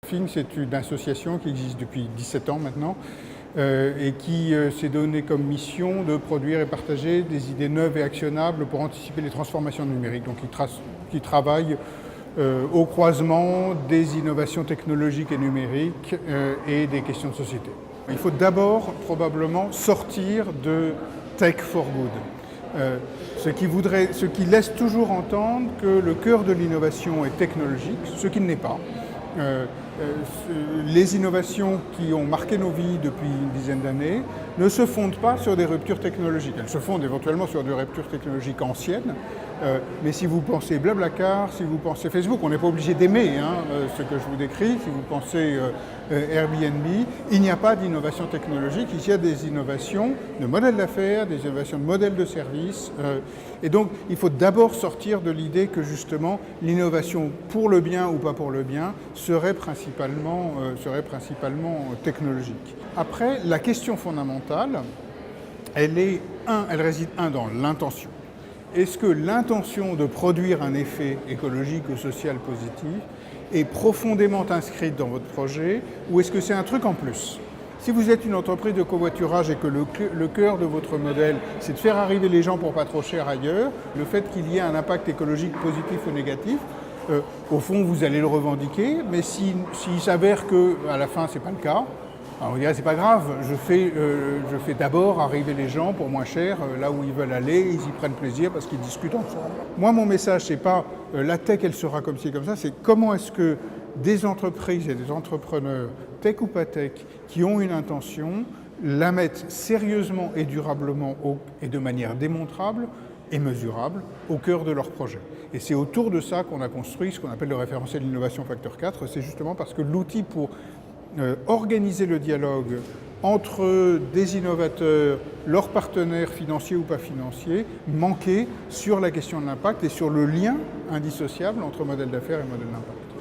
FING, c'est une association qui existe depuis 17 ans maintenant et qui s'est donné comme mission de produire et partager des idées neuves et actionnables pour anticiper les transformations numériques. Donc qui travaille au croisement des innovations technologiques et numériques et des questions de société. Il faut d'abord probablement sortir de Tech for Good. Ce qui laisse toujours entendre que le cœur de l'innovation est technologique, ce qui ne l'est pas. Les innovations qui ont marqué nos vies depuis une dizaine d'années ne se fondent pas sur des ruptures technologiques. Elles se fondent éventuellement sur des ruptures technologiques anciennes, mais si vous pensez Blablacar, si vous pensez Facebook, on n'est pas obligé d'aimer ce que je vous décris, si vous pensez Airbnb, il n'y a pas d'innovation technologique, il y a des innovations de modèles d'affaires, des innovations de modèles de services, et donc il faut d'abord sortir de l'idée que justement l'innovation pour le bien ou pas pour le bien serait principalement technologique. Après, la question fondamentale, elle réside dans l'intention. Est-ce que l'intention de produire un effet écologique ou social positif est profondément inscrite dans votre projet ou est-ce que c'est un truc en plus ? Si vous êtes une entreprise de covoiturage et que le cœur de votre modèle, c'est de faire arriver les gens pour pas trop cher ailleurs, le fait qu'il y ait un impact écologique positif ou négatif, au fond, vous allez le revendiquer, mais s'il s'avère qu'à la fin, c'est pas le cas, alors on dirait c'est pas grave, je fais d'abord arriver les gens pour moins cher, là où ils veulent aller, ils y prennent plaisir parce qu'ils discutent ensemble. Moi, mon message, c'est pas la tech, elle sera comme ci, comme ça, c'est comment est-ce que des entreprises et des entrepreneurs, tech ou pas tech, qui ont une intention, la mettent sérieusement et durablement et de manière démontrable et mesurable au cœur de leur projet. Et c'est autour de ça qu'on a construit ce qu'on appelle le référentiel d'innovation facteur 4. C'est justement parce que l'outil pour organiser le dialogue entre des innovateurs, leurs partenaires financiers ou pas financiers, manquait sur la question de l'impact et sur le lien indissociable entre modèle d'affaires et modèle d'impact.